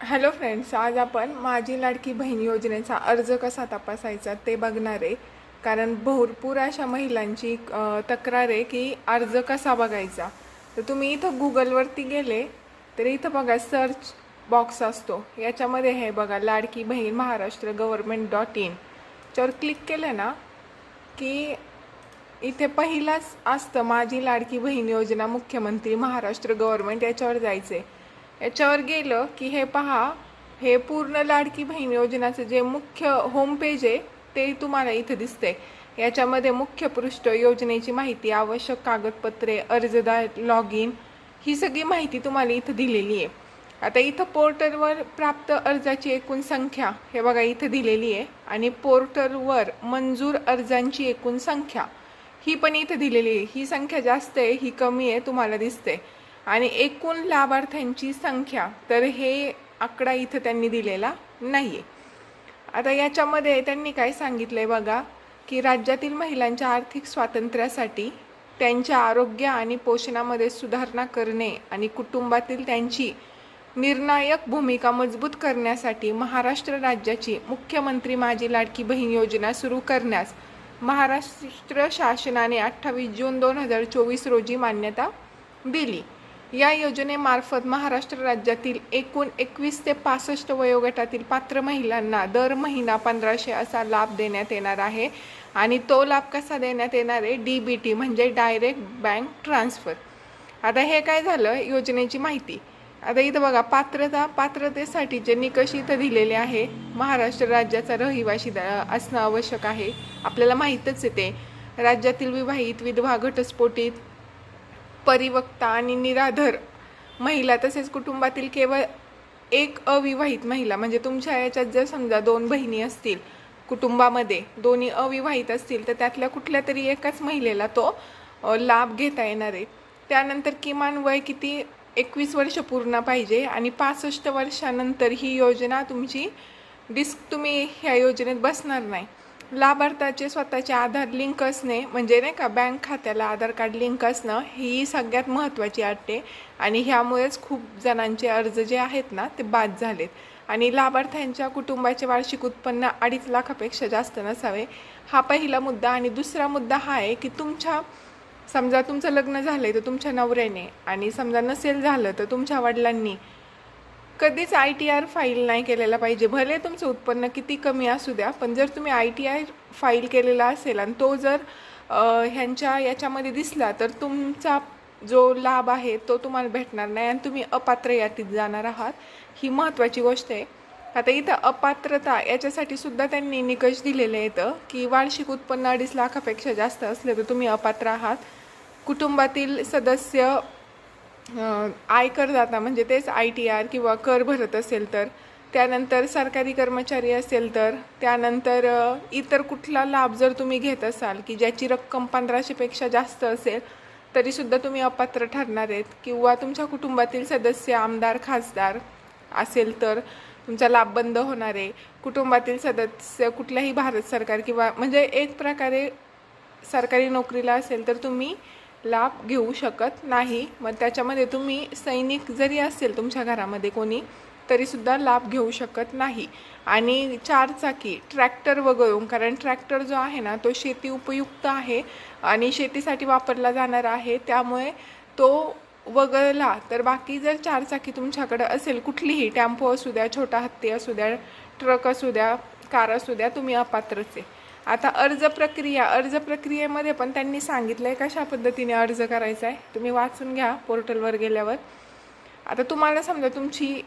Hello friends, आज आपण माझी लाडकी बहीण योजनेचा अर्ज कसा तपासायचा ते बघणार आहे. कारण भरपूर अशा महिलांची तक्रार आहे की अर्ज कसा बघायचा. तर तुम्ही इथं गुगलवरती गेले तर इथं बघा सर्च बॉक्स असतो, याच्यामध्ये हे बघा लाडकी बहीण महाराष्ट्र गव्हर्मेंट.in याच्यावर क्लिक केलं ना की इथे पहिलाच असतं माझी लाडकी बहीण योजना मुख्यमंत्री महाराष्ट्र गव्हर्मेंट, याच्यावर जायचे. याच्यावर गेलं की हे पहा, हे पूर्ण लाडकी बहीण योजनाचं जे मुख्य होम पेज आहे ते तुम्हाला इथं दिसतंय. याच्यामध्ये मुख्य पृष्ठ, योजनेची माहिती, आवश्यक कागदपत्रे, अर्जदार, लॉग इन, ही सगळी माहिती तुम्हाला इथं दिलेली आहे. आता इथं पोर्टलवर प्राप्त अर्जाची एकूण संख्या हे बघा इथं दिलेली आहे, आणि पोर्टलवर मंजूर अर्जांची एकूण संख्या ही पण इथं दिलेली आहे. ही संख्या जास्त आहे, ही कमी आहे तुम्हाला दिसते. आणि एकूण लाभार्थ्यांची संख्या, तर हे आकडा इथं त्यांनी दिलेला नाही आहे. आता याच्यामध्ये त्यांनी काय सांगितलं आहे बघा, की राज्यातील महिलांच्या आर्थिक स्वातंत्र्यासाठी, त्यांच्या आरोग्य आणि पोषणामध्ये सुधारणा करणे आणि कुटुंबातील त्यांची निर्णायक भूमिका मजबूत करण्यासाठी महाराष्ट्र राज्याची मुख्यमंत्री माझी लाडकी बहीण योजना सुरू करण्यास महाराष्ट्र शासनाने 28 जून 2024 रोजी मान्यता दिली. या योजनेमार्फत महाराष्ट्र राज्यातील एकूण 21 ते 65 वयोगटातील पात्र महिलांना दर महिना 1500 असा लाभ देण्यात येणार आहे. आणि तो लाभ कसा देण्यात येणार आहे? DBT म्हणजे डायरेक्ट बँक ट्रान्सफर. आता हे काय झालं, योजनेची माहिती. आता इथं बघा पात्रतेसाठी जे निकष इथं दिलेले आहे, महाराष्ट्र राज्याचा रहिवासी असणं आवश्यक आहे, आपल्याला माहीतच आहे ते. राज्यातील विवाहित, विधवा, घटस्फोटित, परिवक्ता आणि निराधार महिला, तसेच कुटुंबातील केवळ एक अविवाहित महिला, म्हणजे तुमच्या याच्यात जर समजा 2 बहिणी असतील कुटुंबामध्ये, दोन्ही अविवाहित असतील, तर त्यातल्या कुठल्या तरी एकाच महिलेला तो लाभ घेता येणार आहे. त्यानंतर किमान वय किती, 21 वर्ष पूर्ण पाहिजे, आणि 65 वर्षानंतर ही योजना तुमची तुम्ही ह्या योजनेत बसणार नाही. लाभार्थाचे स्वतःचे आधार लिंक असणे, म्हणजे नाही का बँक खात्याला आधार कार्ड लिंक असणं, ही सगळ्यात महत्त्वाची अट. आणि ह्यामुळेच खूप जणांचे अर्ज जे आहेत ना ते बाद झालेत. आणि लाभार्थ्यांच्या कुटुंबाचे वार्षिक उत्पन्न 2.5 लाखापेक्षा जास्त नसावे, हा पहिला मुद्दा. आणि दुसरा मुद्दा हा आहे की समजा तुमचं लग्न झालं आहे तर तुमच्या नवऱ्याने, आणि समजा नसेल झालं तर तुमच्या वडिलांनी कधीच ITR फाईल नाही केलेला पाहिजे. भले तुमचं उत्पन्न किती कमी असू द्या, पण जर तुम्ही ITR फाईल केलेला असेल आणि तो जर ह्यांच्या याच्यामध्ये दिसला, तर तुमचा जो लाभ आहे तो तुम्हाला भेटणार नाही आणि तुम्ही अपात्र यादीत जाणार आहात. ही महत्त्वाची गोष्ट आहे. आता इथं अपात्रता याच्यासाठी सुद्धा त्यांनी निकष दिलेले आहेत की वार्षिक उत्पन्न 2.5 लाखापेक्षा जास्त असले तर तुम्ही अपात्र आहात. कुटुंबातील सदस्य आयकरदाता, म्हणजे तेच ITR किंवा कर भरत असेल तर, त्यानंतर सरकारी कर्मचारी असेल तर, त्यानंतर इतर कुठला लाभ जर तुम्ही घेत असाल की ज्याची रक्कम 1500पेक्षा जास्त असेल तरीसुद्धा तुम्ही अपात्र ठरणार आहेत. किंवा तुमच्या कुटुंबातील सदस्य आमदार, खासदार असेल तर तुमचा लाभ बंद होणार आहे. कुटुंबातील सदस्य कुठल्याही भारत सरकार किंवा म्हणजे एक प्रकारे सरकारी नोकरीला असेल तर तुम्ही लाभ घेऊ शकत नाही. मग त्याच्यामध्ये तुम्ही सैनिक जरी असेल तुमच्या घरामध्ये कोणी, तरीसुद्धा लाभ घेऊ शकत नाही. आणि 4 चाकी ट्रॅक्टर वगळून, कारण ट्रॅक्टर जो आहे ना तो शेती उपयुक्त आहे आणि शेतीसाठी वापरला जाणार आहे, त्यामुळे तो वगळला तर बाकी जर 4 चाकी तुमच्याकडे असेल कुठलीही, टेम्पो असू द्या, छोटा हत्ती असू द्या, ट्रक असू द्या, कार असू द्या, तुम्ही अपात्रच आहे. आता अर्ज प्रक्रियेमध्ये पण त्यांनी सांगितलं आहे कशा पद्धतीने अर्ज करायचा आहे, तुम्ही वाचून घ्या पोर्टलवर गेल्यावर. आता तुम्हाला समजा तुमची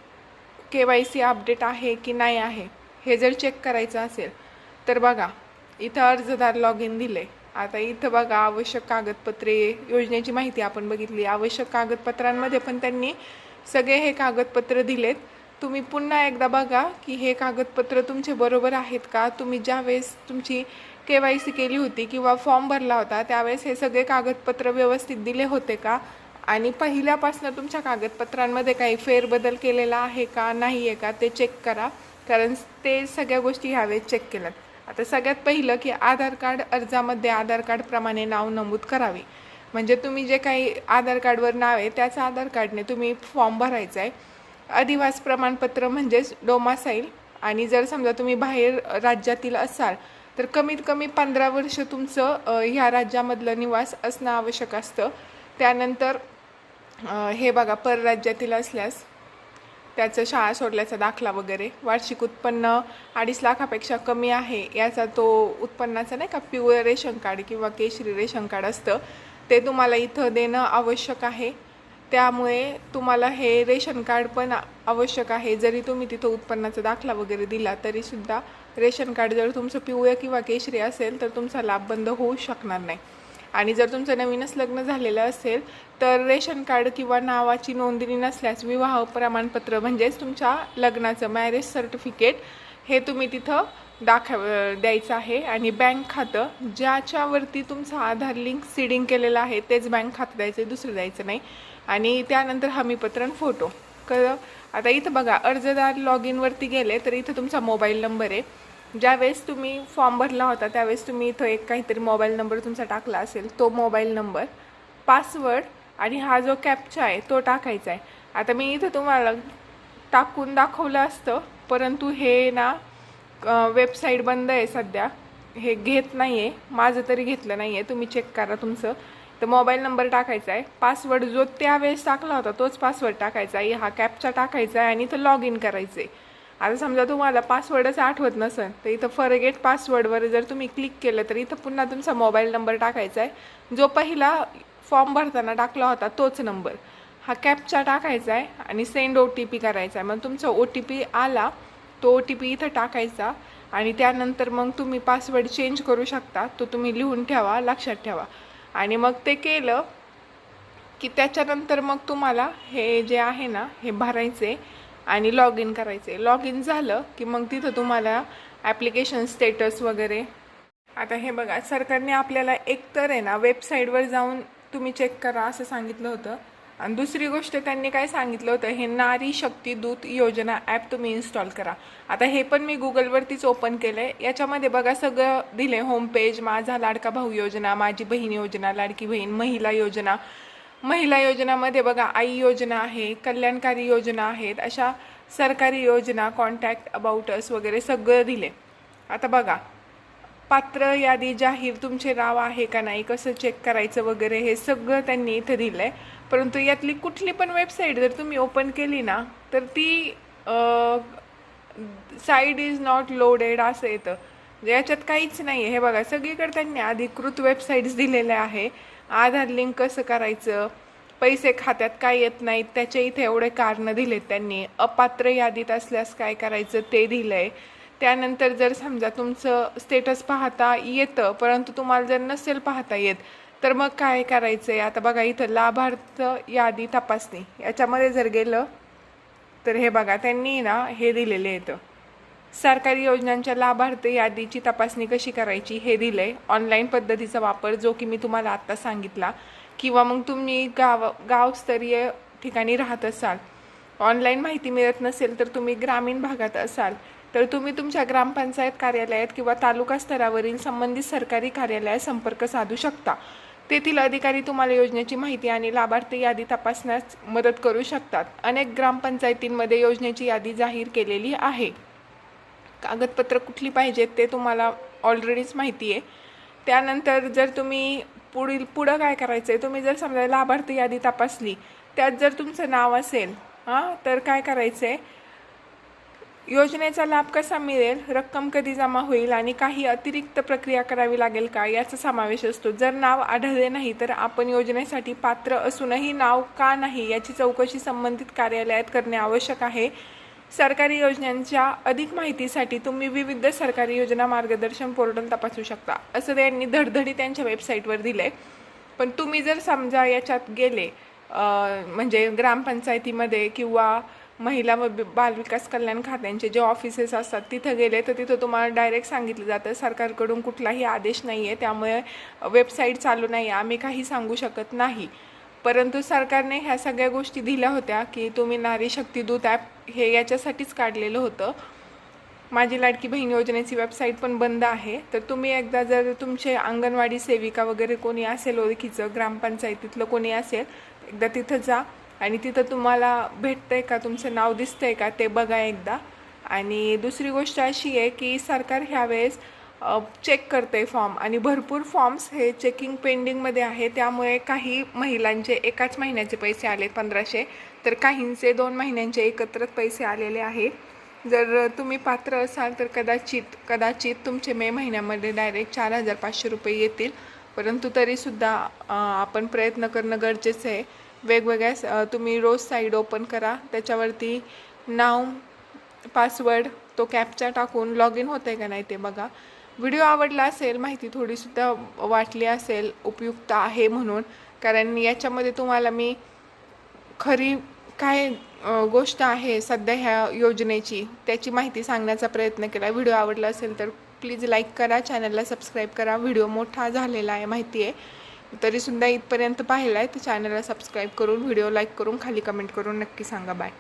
KYC अपडेट आहे की नाही आहे हे जर चेक करायचं असेल तर बघा इथं अर्जदार लॉग इन दिले. आता इथं बघा आवश्यक कागदपत्रे, योजनेची माहिती आपण बघितली. आवश्यक कागदपत्रांमध्ये पण त्यांनी सगळे हे कागदपत्र दिलेत. तुम्ही पुन्हा एकदा बघा की हे कागदपत्र तुमचे बरोबर आहेत का. तुम्ही ज्यावेळेस तुमची KYC केली होती किंवा फॉर्म भरला होता त्यावेळेस हे सगळे कागदपत्र व्यवस्थित दिले होते का, आणि पहिल्यापासून तुमच्या कागदपत्रांमध्ये काही फेरबदल केलेला आहे का नाही आहे का ते चेक करा, कारण ते सगळ्या गोष्टी ह्यावेळेस चेक केल्यात. आता सगळ्यात पहिलं की आधार कार्ड अर्जामध्ये आधार कार्डप्रमाणे नाव नमूद करावे. म्हणजे तुम्ही जे काही आधार कार्डवर नाव आहे त्याचं आधार कार्डने तुम्ही फॉर्म भरायचा आहे. अधिवास प्रमाणपत्र म्हणजेच डोमासाईल, आणि जर समजा तुम्ही बाहेर राज्यातील असाल तर कमीत कमी 15 वर्ष तुमचं ह्या राज्यामधलं निवास असणं आवश्यक असतं. त्यानंतर हे बघा, परराज्यातील असल्यास त्याचं शाळा सोडल्याचा दाखला वगैरे, वार्षिक उत्पन्न 2.5 लाखापेक्षा कमी आहे याचा तो उत्पन्नाचा नाही का पिवळं रेशन कार्ड किंवा केशरी रेशन कार्ड असतं, ते तुम्हाला इथं देणं आवश्यक आहे. त्यामुळे तुम्हाला हे रेशन कार्ड पण आवश्यक आहे. जरी तुम्ही तिथं उत्पन्नाचा दाखला वगैरे दिला तरीसुद्धा रेशन कार्ड जर तुमचं पिवळं किंवा केशरी असेल तर तुमचा लाभ बंद होऊ शकणार नाही. आणि जर तुमचं नवीनच लग्न झालेलं असेल तर रेशन कार्ड किंवा नावाची नोंदणी नसल्यास विवाह प्रमाणपत्र म्हणजेच तुमच्या लग्नाचं मॅरेज सर्टिफिकेट हे तुम्ही तिथं द्यायचं आहे. आणि बँक खातं ज्याच्यावरती तुमचं आधार लिंक सीडिंग केलेलं आहे तेच बँक खातं द्यायचं, दुसरं द्यायचं नाही. आणि त्यानंतर हमीपत्र फोटो. आता इथं बघा, अर्जदार लॉग इनवरती गेले तर इथं तुमचा मोबाईल नंबर आहे. ज्यावेळेस तुम्ही फॉर्म भरला होता त्यावेळेस तुम्ही इथं एक काहीतरी मोबाईल नंबर तुमचा टाकला असेल, तो मोबाईल नंबर, पासवर्ड आणि हा जो कॅप्चा आहे तो टाकायचा आहे. आता मी इथं तुम्हाला टाकून दाखवलं असतं, परंतु हे ना वेबसाईट बंद आहे सध्या, हे घेत नाही आहे, माझं तरी घेतलं नाही आहे, तुम्ही चेक करा तुमचं. तर मोबाईल नंबर टाकायचा आहे, पासवर्ड जो त्यावेळेस टाकला होता तोच पासवर्ड टाकायचा आहे, हा कॅप्चा टाकायचा आहे आणि इथं लॉग इन करायचं आहे. आता समजा तुम्हाला पासवर्डच आठवत नसेल तर इथं फॉरगेट पासवर्डवर जर तुम्ही क्लिक केलं तर इथं पुन्हा तुमचा मोबाईल नंबर टाकायचा आहे, जो पहिला फॉर्म भरताना टाकला होता तोच नंबर, हा कॅप्चा टाकायचा आहे आणि सेंड OTP करायचा आहे. मग तुमचा OTP आला, तो OTP इथं टाकायचा आणि त्यानंतर मग तुम्ही पासवर्ड चेंज करू शकता, तो तुम्ही लिहून ठेवा, लक्षात ठेवा. आणि मग ते केलं की त्याच्यानंतर मग तुम्हाला हे जे आहे ना हे भरायचे आणि लॉग इन करायचे. लॉग इन झालं की मग तिथं तुम्हाला ॲप्लिकेशन स्टेटस वगैरे. आता हे बघा, सरकारने आपल्याला एकतर आहे ना वेबसाईटवर जाऊन तुम्ही चेक करा असं सांगितलं होतं, आणि दुसरी गोष्ट त्यांनी काय सांगितलं होतं, हे नारी शक्ती दूत योजना ॲप तुम्ही इन्स्टॉल करा. आता हे पण मी गुगलवरतीच ओपन केलं आहे. याच्यामध्ये बघा सगळं दिले, होम पेज, माझा लाडका भाऊ योजना, माझी बहीण योजना, लाडकी बहीण, महिला योजना. महिला योजनामध्ये बघा आई योजना आहे, कल्याणकारी योजना आहेत, अशा सरकारी योजना, कॉन्टॅक्ट अबाउट अस वगैरे सगळं दिले. आता बघा, पात्र यादी जाहीर, तुमचे नाव आहे का नाही, कसं चेक करायचं वगैरे हे सगळं त्यांनी इथं दिलं आहे. परंतु यातली कुठली पण वेबसाईट जर तुम्ही ओपन केली ना तर ती साईट इज नॉट लोडेड असं येतं, याच्यात काहीच नाही आहे. हे बघा, सगळीकडे त्यांनी अधिकृत वेबसाईट्स दिलेल्या आहे. आधार लिंक कसं करायचं, पैसे खात्यात काय येत नाहीत त्याचे इथे एवढे कारणं दिलेत त्यांनी. अपात्र यादीत असल्यास काय करायचं ते दिलं आहे. त्यानंतर जर समजा तुमचं स्टेटस पाहता येतं परंतु तुम्हाला जर नसेल पाहता येत तर मग काय करायचं आहे. आता बघा इथं लाभार्थ यादी तपासणी, याच्यामध्ये जर गेलं तर हे बघा त्यांनी ना हे दिलेले येतं, सरकारी योजनांच्या लाभार्थ यादीची तपासणी कशी करायची हे दिलं आहे. ऑनलाईन पद्धतीचा वापर जो की मी तुम्हाला आत्ता सांगितला, किंवा मग तुम्ही गावस्तरीय ठिकाणी राहत असाल, ऑनलाईन माहिती मिळत नसेल तर तुम्ही ग्रामीण भागात असाल तर तुम्ही तुमच्या ग्रामपंचायत कार्यालयात किंवा तालुका स्तरावरील संबंधित सरकारी कार्यालयात संपर्क साधू शकता. तेथील अधिकारी तुम्हाला योजनेची माहिती आणि लाभार्थी यादी तपासण्यास मदत करू शकतात. अनेक ग्रामपंचायतींमध्ये योजनेची यादी जाहीर केलेली आहे. कागदपत्र कुठली पाहिजेत ते तुम्हाला ऑलरेडीच माहिती आहे. त्यानंतर जर तुम्ही पुढं काय करायचं आहे, तुम्ही जर समजा लाभार्थी यादी तपासली त्यात जर तुमचं नाव असेल तर काय करायचं आहे, योजनेचा लाभ कसा मिळेल, रक्कम कधी जमा होईल आणि काही अतिरिक्त प्रक्रिया करावी लागेल का याचा समावेश असतो. जर नाव आढळले नाही तर आपण योजनेसाठी पात्र असूनही नाव का नाही याची चौकशी संबंधित कार्यालयात करणे आवश्यक आहे. सरकारी योजनांच्या अधिक माहितीसाठी तुम्ही विविध सरकारी योजना मार्गदर्शन पोर्टल तपासू शकता, असं त्यांनी धडधडी त्यांच्या वेबसाईटवर दिले. पण तुम्ही जर समजा याच्यात गेले म्हणजे ग्रामपंचायतीमध्ये किंवा महिला व बालविकास कल्याण खात्यांचे जे ऑफिसेस असतात तिथं गेले तर तिथं तुम्हाला डायरेक्ट सांगितलं जातं सरकारकडून कुठलाही आदेश नाही आहे, त्यामुळे वेबसाईट चालू नाही आहे, आम्ही काही सांगू शकत नाही. परंतु सरकारने ह्या सगळ्या गोष्टी दिल्या होत्या की तुम्ही नारी शक्ती दूत ॲप हे याच्यासाठीच काढलेलं होतं. माझी लाडकी बहीण योजनेची वेबसाईट पण बंद आहे, तर तुम्ही एकदा जर तुमचे अंगणवाडी सेविका वगैरे कोणी असेल ओळखीचं, ग्रामपंचायतीतलं कोणी असेल, एकदा तिथं जा आणि तिथं तुम्हाला भेटतंय का, तुमचं नाव दिसतंय का ते बघा एकदा. आणि दुसरी गोष्ट अशी आहे की सरकार ह्यावेळेस चेक करते फॉर्म, आणि भरपूर फॉर्म्स हे चेकिंग पेंडिंगमध्ये आहे. त्यामुळे काही महिलांचे एकाच महिन्याचे पैसे आले 1500, तर काहींचे 2 महिन्यांचे एकत्र पैसे आलेले आहे. जर तुम्ही पात्र असाल तर कदाचित तुमचे मे महिन्यामध्ये डायरेक्ट 4500 रुपये येतील. परंतु तरीसुद्धा आपण प्रयत्न करणं गरजेचं आहे. वेगवेगळ्या तुम्ही रोज साईड ओपन करा, त्याच्यावरती नाव, पासवर्ड, तो कॅप्चा टाकून लॉग इन होतं आहे का नाही ते बघा. व्हिडिओ आवडला असेल, माहिती थोडीसुद्धा वाटली असेल उपयुक्त आहे म्हणून, कारण याच्यामध्ये तुम्हाला मी खरी काय गोष्ट आहे सध्या ह्या योजनेची त्याची माहिती सांगण्याचा प्रयत्न केला. व्हिडिओ आवडला असेल तर प्लीज लाईक करा, चॅनलला सबस्क्राईब करा. व्हिडिओ मोठा झालेला आहे माहिती आहे, तरीसुद्धा इथपर्यंत पाहिला आहे तर चॅनलला सबस्क्राईब करून, व्हिडिओ लाईक करून, खाली कमेंट करून नक्की सांगा. बाय.